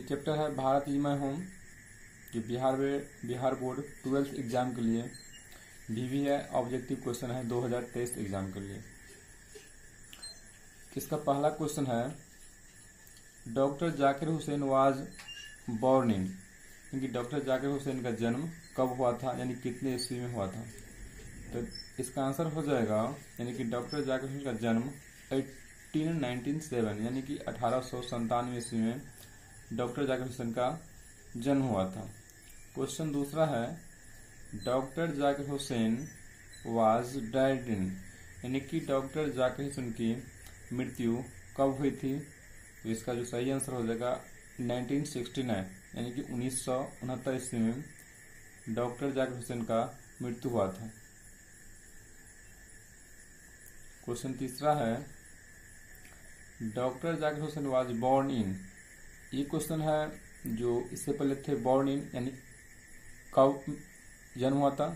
Chapter है Bharat is my home, जो Bihar board 12th exam के लिए भी है, ऑब्जेक्टिव क्वेश्चन है 2023 एग्जाम के लिए। इसका पहला क्वेश्चन है doctor Zakir Hussain was born in, क्योंकि डॉक्टर जाकिर हुसैन का जन्म कब हुआ था, यानी कितने ईस्वी में हुआ था। तो इसका आंसर हो जाएगा, यानी कि डॉक्टर जाकिर हुसैन का जन्म 1897 यानी कि 1897 ईस्वी में डॉक्टर जाकिर हुसैन का जन्म हुआ था। क्वेश्चन दूसरा है doctor Zakir Hussain was died in, यानी कि डॉक्टर जाकिर हुसैन की मृत्यु कब हुई थी। तो इसका जो सही आंसर हो जाएगा 1969 यानी कि 1969 ईस्वी में डॉक्टर जाकिर हुसैन का मृत्यु हुआ था। क्वेश्चन तीसरा है doctor Zakir Hussain was born in, ये क्वेश्चन है जो इससे पहले थे बॉर्न इन यानी कब जन्म हुआ था।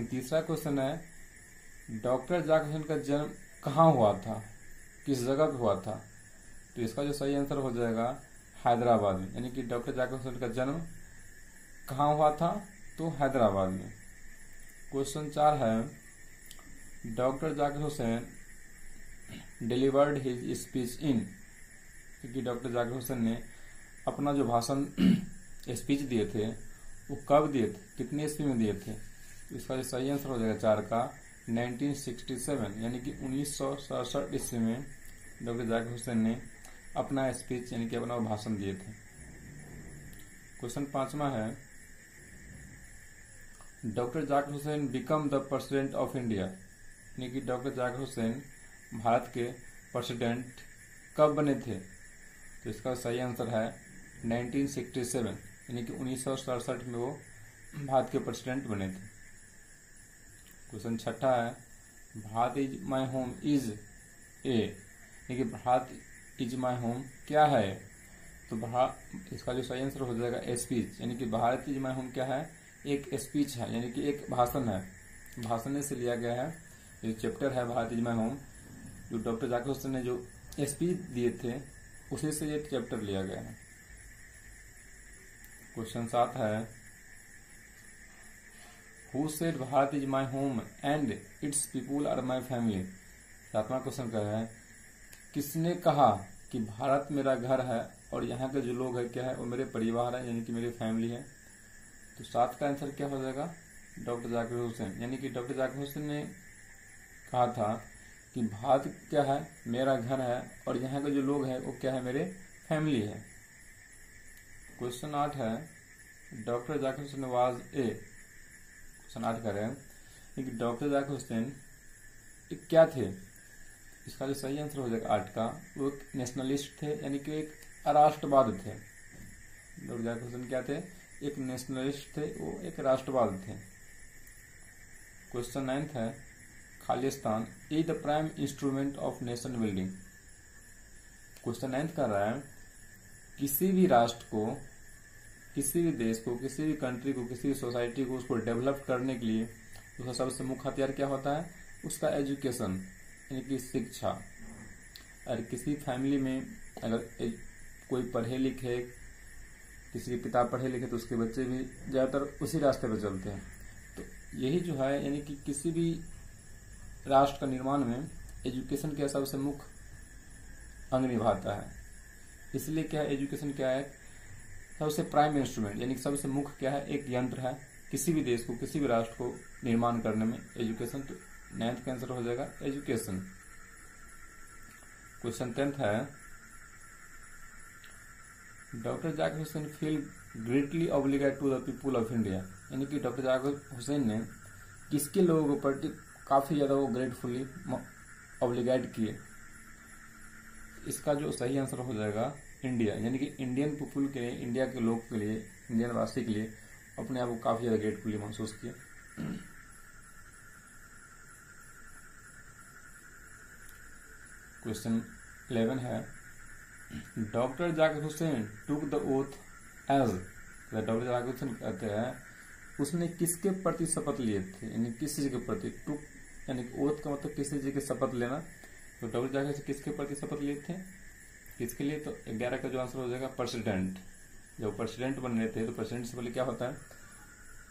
तीसरा क्वेश्चन है डॉक्टर जाकिर हुसैन का जन्म कहाँ हुआ था, किस जगह पे हुआ था। तो इसका जो सही आंसर हो जाएगा हैदराबाद में, यानी कि डॉक्टर जाकिर हुसैन का जन्म कहाँ हुआ था, तो हैदराबाद में। क्वेश्चन 4 है doctor Zakir Hussain delivered his speech in, क्योंकि डॉक्टर जाकिर हुसैन ने अपना जो भाषण स्पीच दिए थे वो कब दिए थे, कितने ईस्वी में दिए थे। तो इसका जो सही आंसर हो जाएगा 4 का 1967 यानी कि 1967 ईस्वी में डॉक्टर जाकिर हुसैन ने अपना स्पीच यानी कि अपना भाषण दिए थे। क्वेश्चन 5वां है doctor Zakir Hussain become the president of India, यानी कि डॉक्टर जाकिर हुसैन भारत के प्रेसिडेंट कब बने थे। तो इसका सही आंसर है 1967 यानी कि 1967 में वो भारत के प्रेसिडेंट बने थे। क्वेश्चन 6 है Bharat is my home is a, यानी कि भारत इज माई होम क्या है। तो इसका जो सही आंसर हो जाएगा स्पीच, यानी कि भारत इज माई होम क्या है, एक स्पीच है, यानी कि एक भाषण है, भाषण से लिया गया है। ये चैप्टर है भारत इज माई होम, जो डॉक्टर जाकिर हुसैन ने जो स्पीच दिए थे उसी से ये चैप्टर लिया गया है। क्वेश्चन 7 है who said Bharat is my home and its people are my family. 7वां क्वेश्चन का है किसने कहा कि भारत मेरा घर है और यहाँ के जो लोग हैं क्या है वो मेरे परिवार है, यानी कि मेरी फैमिली है। तो 7 का आंसर क्या हो जाएगा डॉक्टर जाकिर हुसैन, यानी कि डॉक्टर जाकिर हुसैन ने कहा था कि भारत क्या है मेरा घर है और यहाँ के जो लोग हैं वो क्या है मेरे फैमिली है। क्वेश्चन 8 है doctor Zakir Hussain was a, question 8 का है कि डॉक्टर जाकिर हुसैन क्या थे। इसका जो सही आंसर हो जाएगा 8 का वो एक नेशनलिस्ट थे, यानी कि एक राष्ट्रवाद थे। डॉक्टर जाकिर हुसैन क्या थे, एक नेशनलिस्ट थे, वो एक राष्ट्रवाद थे। क्वेश्चन 9 है Khalistan is the prime instrument of nation building. Question 9 कर रहा है किसी भी राष्ट्र को, किसी भी देश को, किसी भी कंट्री को, किसी भी सोसाइटी को उसको डेवलप करने के लिए उसका सबसे मुख्य हथियार क्या होता है, उसका एजुकेशन यानी कि शिक्षा। और किसी फैमिली में अगर कोई पढ़े लिखे, किसी के पिता पढ़े लिखे तो उसके बच्चे भी ज़्यादातर उसी रास्ते पर चलते हैं। तो यही जो है यानी कि किसी भी राष्ट्र का निर्माण में एजुकेशन क्या सबसे मुख्य अंग निभाता है। इसलिए क्या है एजुकेशन क्या है सबसे प्राइम इंस्ट्रूमेंट, यानी सबसे मुख्य क्या है एक यंत्र है किसी भी देश को, किसी भी राष्ट्र को निर्माण करने में एजुकेशन। तो 9th का आंसर हो जाएगा एजुकेशन। क्वेश्चन 10 है doctor Zakir Hussain feel greatly obligate to the people of India, यानी कि डॉक्टर जाकिर हुसैन ने किसके लोगों के प्रति काफी ज्यादा वो ग्रेटफुली ऑब्लिगेट किए। इसका जो सही आंसर हो जाएगा इंडिया, यानी कि इंडियन पीपुल के लिए, इंडिया के लोग के लिए, इंडियन वासी के लिए अपने आप को काफी ज्यादा ग्रेटफुली महसूस किया। क्वेश्चन 11 है doctor Zakir Hussain took the oath as, doctor Zakir Hussain कहते हैं उसने किसके प्रति शपथ लिए थे, यानी किस चीज के प्रति। टुक यानी ओथ का मतलब किसी चीज की शपथ लेना। तो डॉक्टर जाकिर हुसैन किसके प्रति शपथ लिए थे, किसके लिए। तो 11 का जो आंसर हो जाएगा प्रेसिडेंट, जब प्रेसिडेंट बन रहे थे तो प्रेसिडेंट से पहले क्या होता है,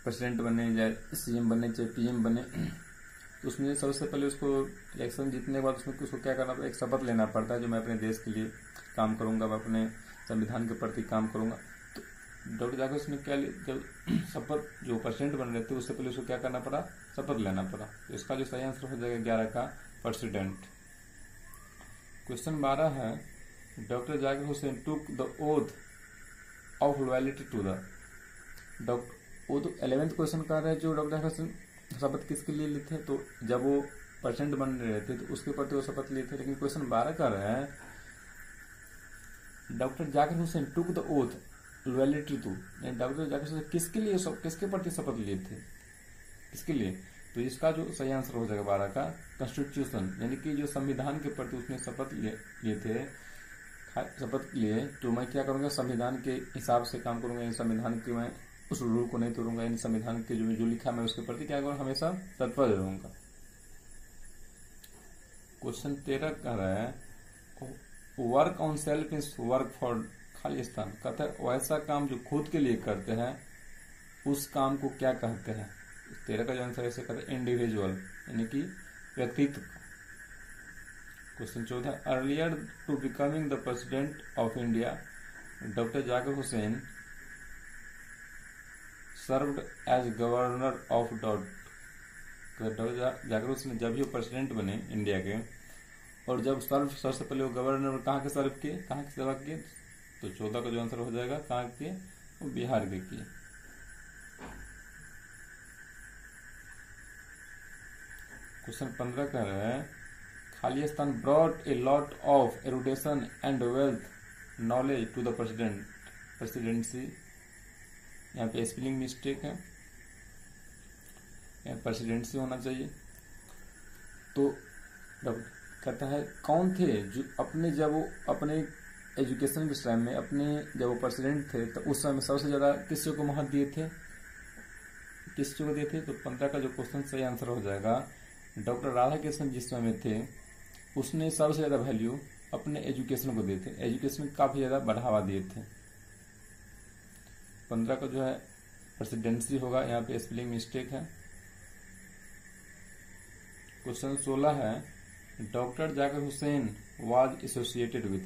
प्रेसिडेंट बने चाहे सीएम बने चाहे पीएम बने, तो उसमें सबसे पहले उसको इलेक्शन जीतने के बाद उसमें उसको क्या करना पड़ता है, एक शपथ लेना पड़ता है जो मैं अपने देश के लिए काम करूंगा, मैं अपने संविधान के प्रति काम करूंगा। तो डॉक्टर जाकिर हुसैन ने क्या जब शपथ जो प्रेसिडेंट बन रहे थे उससे पहले उसको क्या करना पड़ा, शपथ लेना पड़ा। तो इसका जो सही आंसर हो जाएगा 11 का प्रेसिडेंट। क्वेश्चन 12 है, doctor Zakir Hussain took the oath of loyalty to the वो तो 11th क्वेश्चन कर रहे हैं जो डॉक्टर जाकिर हुसैन शपथ किसके लिए लिए थे, तो जब वो प्रेसिडेंट बन रहे थे तो उसके प्रति वो शपथ लिए थे। लेकिन क्वेश्चन 12 कर रहे हैं, doctor Zakir Hussain took the oath loyalty to, doctor Zakir Hussain किसके प्रति शपथ लिए थे, किसके लिए, तो इसका जो सही आंसर हो जाएगा 12 का कॉन्स्टिट्यूशन, यानी कि जो संविधान के प्रति उसने शपथ लिए थे, शपथ लिए तो मैं क्या करूंगा, संविधान के हिसाब से काम करूंगा, संविधान के मैं उस रूल को नहीं तोड़ूंगा, यानी संविधान के जो लिखा मैं उसके प्रति क्या करूंगा, हमेशा तत्पर रहूंगा। क्वेश्चन 13 कह रहा है, work on self is work for Khalistan, कहता है वैसा काम जो खुद के लिए करते हैं उस काम को क्या कहते हैं। 13 का जो आंसर ऐसे कहते हैं इंडिविजुअल, यानी कि व्यक्तित्व। Question 14, earlier to becoming the president of India doctor Zakir Hussain served as governor of dot. Doctor Zakir Hussain जब भी वो प्रेसिडेंट बने इंडिया के, और जब सबसे पहले वो गवर्नर कहाँ के सर्व किए, कहाँ की सेवा किए, तो 14 का जो आंसर हो जाएगा कहाँ के, वो बिहार के किए। क्वेश्चन 15 कह रहा है, Khalistan brought a lot of erudition and wealth knowledge to the presidency. यहाँ पे स्पेलिंग मिस्टेक है, यहाँ प्रेसिडेंसी होना चाहिए। तो कहता है कौन थे जो जब वो अपने एजुकेशन के टाइम में जब वो प्रेसिडेंट थे तो उस समय सबसे ज्यादा किस चीज को महत्व दिए थे, किस चीज को दिए थे, तो 15 का जो क्वेश्चन सही आंसर हो जाएगा डॉक्टर राधाकृष्णन जिस समय थे उसने सबसे ज्यादा वैल्यू अपने एजुकेशन को दिए थे, एजुकेशन को काफी ज्यादा बढ़ावा दिए थे। 15 का जो है प्रेसिडेंसी होगा, यहाँ पे स्पेलिंग मिस्टेक है। क्वेश्चन 16 है, doctor Zakir Hussain was associated with,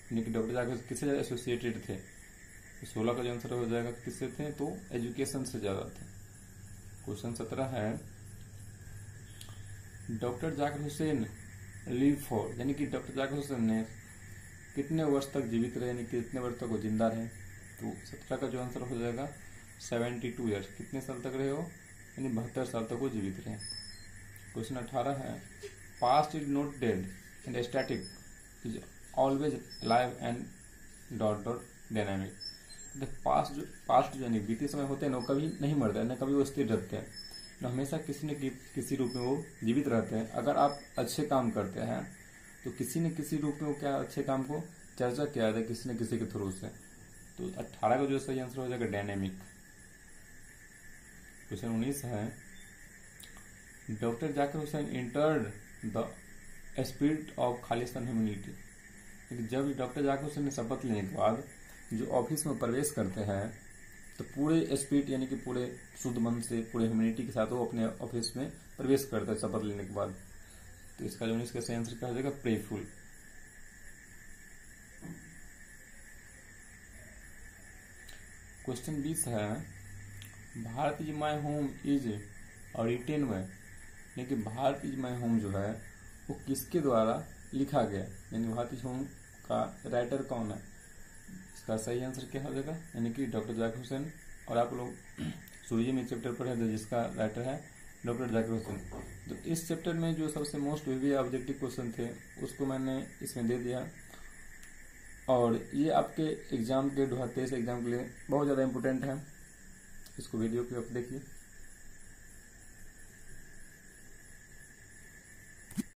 यानी कि डॉक्टर जाकिर किससे ज्यादा एसोसिएटेड थे, तो 16 का जो आंसर हो जाएगा किससे थे, तो एजुकेशन से ज्यादा थे। क्वेश्चन 17 है, doctor Zakir Hussain live for, यानी कि डॉक्टर जाकिर हुसैन ने कितने वर्ष तक जीवित रहे, यानी कितने वर्ष तक वो जिंदा रहे, तो 17 का जो आंसर हो जाएगा 72 ईयर्स, कितने साल तक रहे हो, यानी 72 साल तक वो जीवित रहे। क्वेश्चन 18 है, past is not dead and static is always live and dot dot dynamic. Past जो बीते समय होते हैं ना कभी नहीं मरते हैं, न कभी वो स्थिर रहते हैं, न हमेशा किसी न किसी रूप में वो जीवित रहते हैं। अगर आप अच्छे काम करते हैं तो किसी न किसी रूप में वो क्या अच्छे काम को चर्चा किया जाता है किसी न किसी के थ्रू से। तो 18 का जो सही आंसर हो जाएगा डायनेमिक। क्वेश्चन 19 है, doctor Zakir Hussain entered the spirit of Khalistan humanity. जब डॉक्टर जाकिर हुसैन ने शपथ लेने के बाद जो ऑफिस में प्रवेश करते हैं तो पूरे स्पिरिट यानी कि पूरे शुद्ध मन से पूरे ह्यूमैनिटी के साथ वो अपने ऑफिस में प्रवेश करता है शपथ लेने के बाद। तो इसका जो इसका सही आंसर क्या हो जाएगा प्रेफुल। क्वेश्चन 20 है, Bharat is my home is written by, यानी कि भारत इज माई होम जो है वो किसके द्वारा लिखा गया, यानी भारत इज होम का राइटर कौन है। इसका सही आंसर क्या हो जाएगा, यानी कि डॉक्टर जाकिर हुसैन। और आप लोग सूर्य में चैप्टर पढ़े थे जिसका राइटर है डॉक्टर जाकिर हुसैन। तो इस चैप्टर में जो सबसे मोस्ट वीवी ऑब्जेक्टिव क्वेश्चन थे उसको मैंने इसमें दे दिया, और ये आपके एग्जाम के 2023 एग्जाम के लिए बहुत ज़्यादा इंपॉर्टेंट है। इसको वीडियो को आप देखिए।